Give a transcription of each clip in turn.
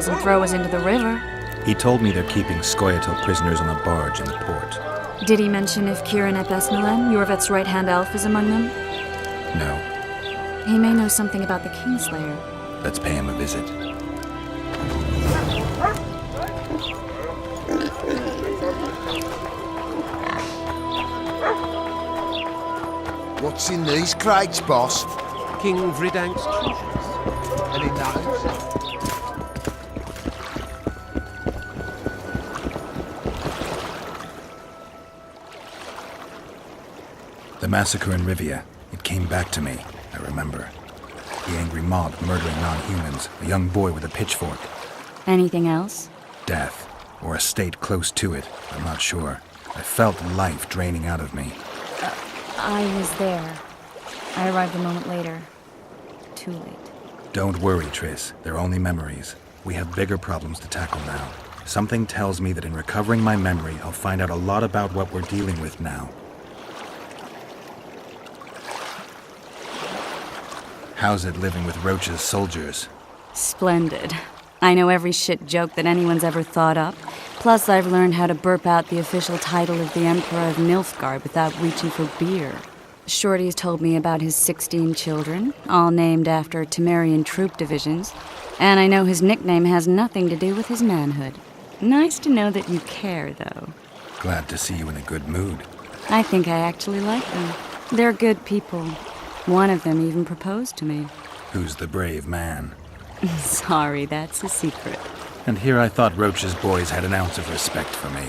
and throw us into the river. He told me they're keeping Scoia'tael prisoners on a barge in the port. Did he mention if Kieran ep Esmelen, Yorvet's right-hand elf, is among them? No. He may know something about the Kingslayer. Let's pay him a visit. What's in these crates, boss? King Vridank's treasures. Any knows? The massacre in Rivia. It came back to me, I remember. The angry mob murdering non-humans, a young boy with a pitchfork. Anything else? Death, or a state close to it, I'm not sure. I felt life draining out of me. I was there. I arrived a moment later. Too late. Don't worry, Triss. They're only memories. We have bigger problems to tackle now. Something tells me that in recovering my memory, I'll find out a lot about what we're dealing with now. How's it living with Roach's soldiers? Splendid. I know every shit joke that anyone's ever thought up. Plus, I've learned how to burp out the official title of the Emperor of Nilfgaard without reaching for beer. Shorty's told me about his 16 children, all named after Temerian troop divisions, and I know his nickname has nothing to do with his manhood. Nice to know that you care, though. Glad to see you in a good mood. I think I actually like them. They're good people. One of them even proposed to me. Who's the brave man? Sorry, that's a secret. And here I thought Roach's boys had an ounce of respect for me.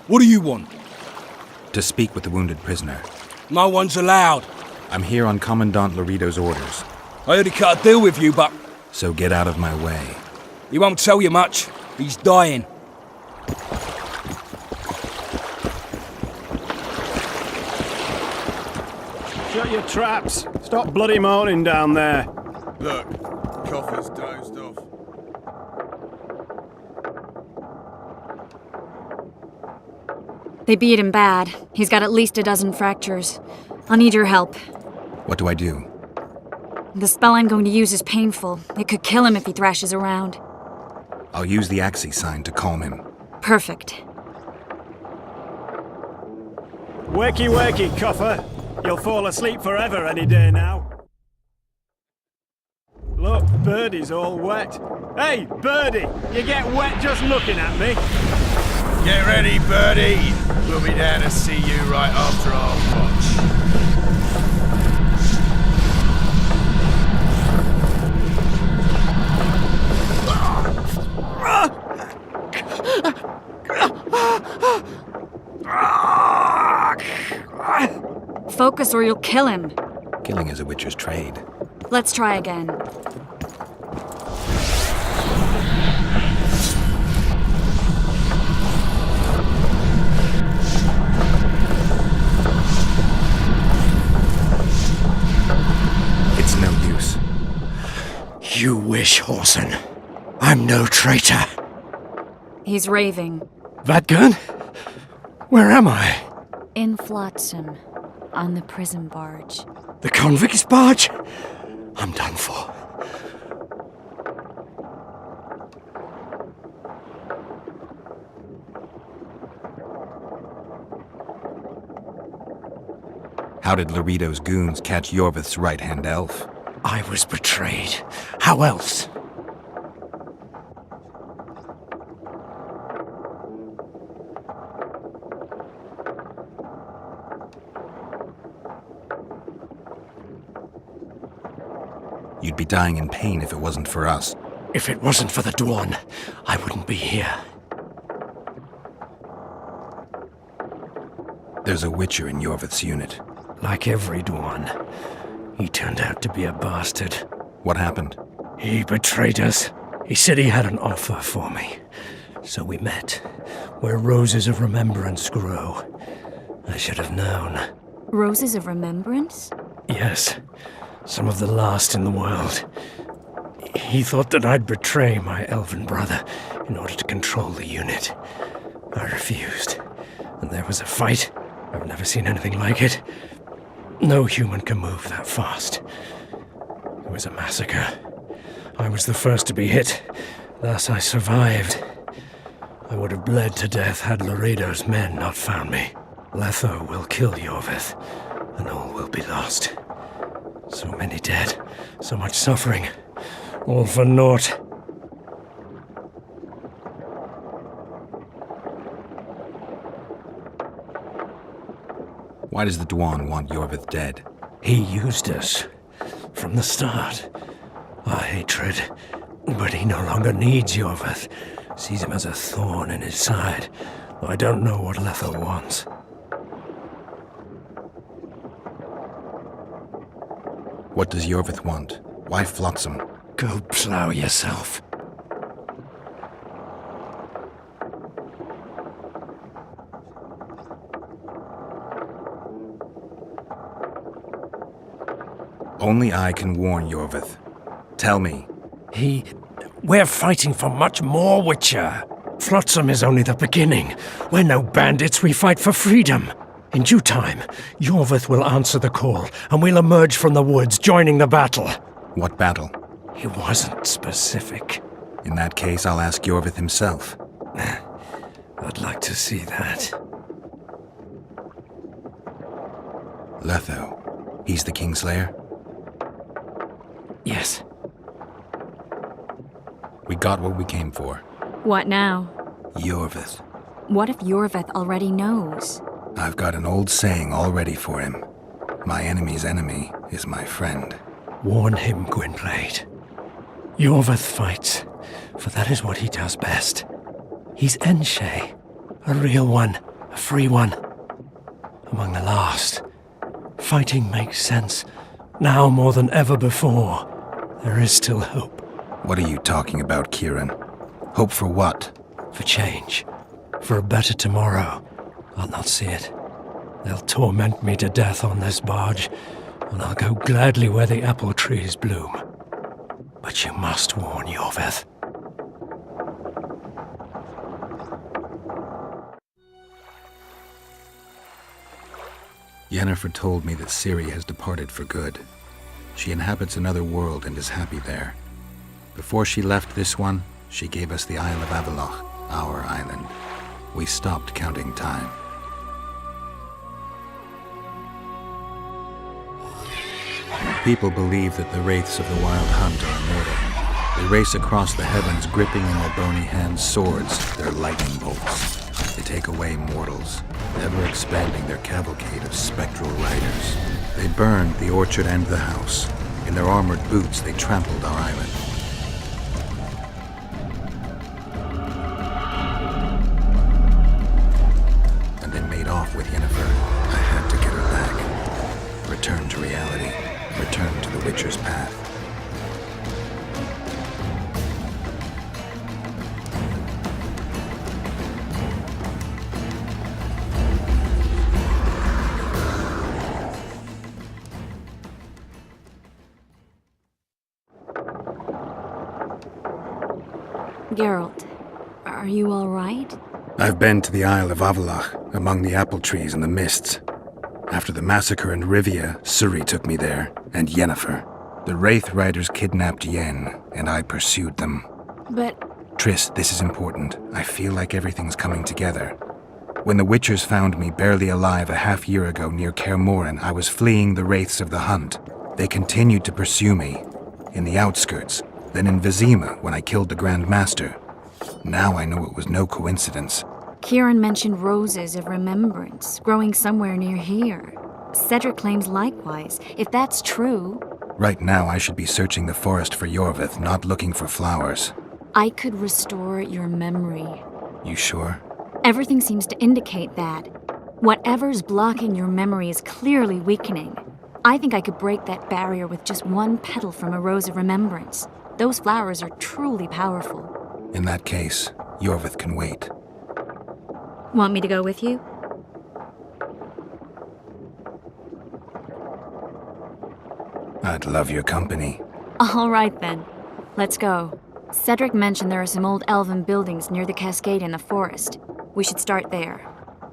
What do you want? To speak with the wounded prisoner. No one's allowed. I'm here on Commandant Laredo's orders. I already cut a deal with you, but So get out of my way. he won't tell you much. He's dying. Shut your traps. Stop bloody moaning down there. Look, Coffer's dozed off. They beat him bad. He's got at least a dozen fractures. I'll need your help. What do I do? The spell I'm going to use is painful. It could kill him if he thrashes around. I'll use the Axie sign to calm him. Perfect. Wakey, wakey, Coffer. You'll fall asleep forever any day now. Look, Birdie's all wet. Hey, Birdie, you get wet just looking at me. Get ready, Birdie. We'll be down to see you right after our watch. Focus or you'll kill him. Killing is a witcher's trade. Let's try again. It's no use. You wish, Horson. I'm no traitor. He's raving. That gun? Where am I? In Flotsam. On the prison barge. The convict's barge? I'm done for. How did Laredo's goons catch Yorvith's right-hand elf? I was betrayed. How else? You'd be dying in pain if it wasn't for us. If it wasn't for the Dwarn, I wouldn't be here. There's a witcher in Yorvith's unit. Like every Dwarn, he turned out to be a bastard. What happened? He betrayed us. He said he had an offer for me. So we met, where roses of remembrance grow. I should have known. Roses of Remembrance? Yes, some of the last in the world. He thought that I'd betray my elven brother in order to control the unit. I refused, and there was a fight, I've never seen anything like it. No human can move that fast. It was a massacre. I was the first to be hit, thus I survived. I would have bled to death had Laredo's men not found me. Letho will kill Yorvith, and all will be lost. So many dead, so much suffering, all for naught. Why does the Dwan want Yorvith dead? He used us from the start. Our hatred. But he no longer needs Yorvith. Sees him as a thorn in his side. I don't know what Letho wants. What does Yorvith want? Why Flotsam? Go plow yourself. Only I can warn Yorvith. Tell me. We're fighting for much more, Witcher. Flotsam is only the beginning. We're no bandits, we fight for freedom. In due time, Yorvith will answer the call, and we'll emerge from the woods, joining the battle. What battle? He wasn't specific. In that case, I'll ask Yorvith himself. I'd like to see that. Letho. He's the Kingslayer? Yes. We got what we came for. What now? Yorvith. What if Yorvith already knows? I've got an old saying all ready for him. My enemy's enemy is my friend. Warn him, Gwynblade. Yorvith fights, for that is what he does best. He's Enshe, a real one, a free one. Among the last. Fighting makes sense. Now more than ever before, there is still hope. What are you talking about, Kieran? Hope for what? For change. For a better tomorrow. I'll not see it. They'll torment me to death on this barge, and I'll go gladly where the apple trees bloom. But you must warn Yorvith. Yennefer told me that Ciri has departed for good. She inhabits another world and is happy there. Before she left this one, she gave us the Isle of Avallac'h, our island. We stopped counting time. People believe that the wraiths of the Wild Hunt are immortal. They race across the heavens, gripping in their bony hands swords, their lightning bolts. They take away mortals, ever expanding their cavalcade of spectral riders. They burned the orchard and the house. In their armored boots, they trampled our island. And they made off with Yennefer. I had to get her back. Return to reality. Return to the Witcher's path. Geralt, are you all right? I've been to the Isle of Avallac'h, among the apple trees and the mists. After the massacre in Rivia, Ciri took me there, and Yennefer. The Wraith Riders kidnapped Yen, and I pursued them. But Triss, this is important. I feel like everything's coming together. When the Witchers found me barely alive a half-year ago near Kaer Morhen, I was fleeing the Wraiths of the Hunt. They continued to pursue me, in the outskirts, then in Vizima when I killed the Grand Master. Now I know it was no coincidence. Kieran mentioned roses of remembrance growing somewhere near here. Cedric claims likewise. If that's true... Right now I should be searching the forest for Yorvith, not looking for flowers. I could restore your memory. You sure? Everything seems to indicate that. Whatever's blocking your memory is clearly weakening. I think I could break that barrier with just one petal from a rose of remembrance. Those flowers are truly powerful. In that case, Yorvith can wait. Want me to go with you? I'd love your company. All right then. Let's go. Cedric mentioned there are some old elven buildings near the cascade in the forest. We should start there.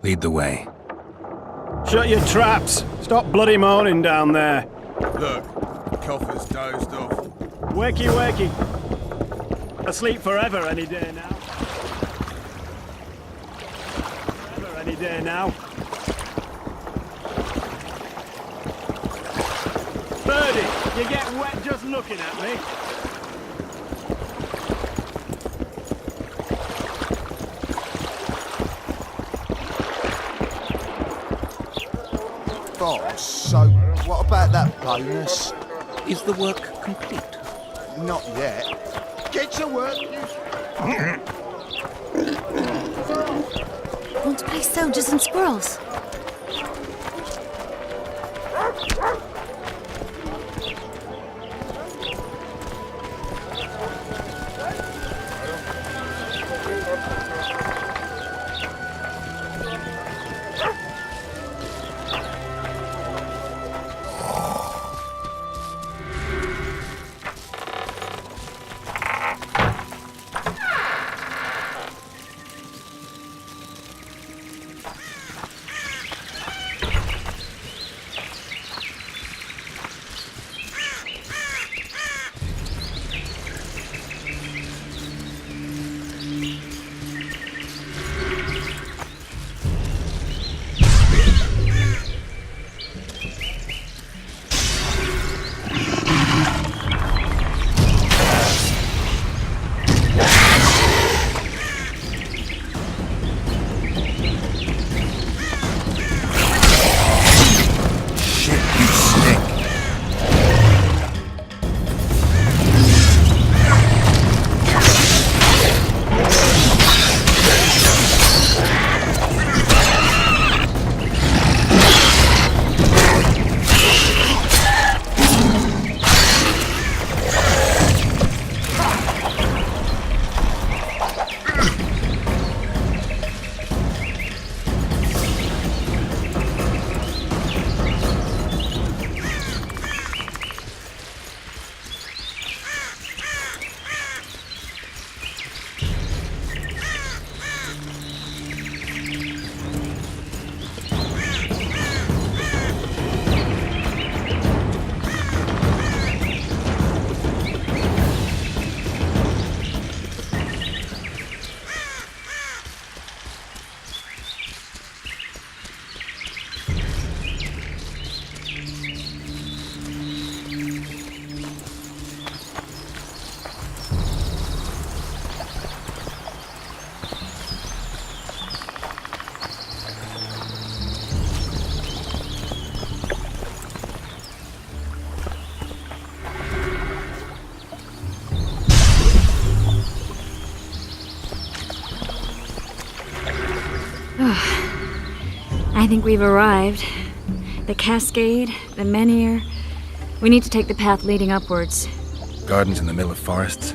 Lead the way. Shut your traps! Stop bloody moaning down there! Look, coffer's dozed off. Wakey, wakey! Asleep forever any day now. Forever any day now. Birdie, you get wet just looking at me. Boss, so what about that bonus? Is the work complete? Not yet. Get to work, you... Want to play soldiers and squirrels? I think we've arrived. The cascade, the menhir. We need to take the path leading upwards. Gardens in the middle of forests.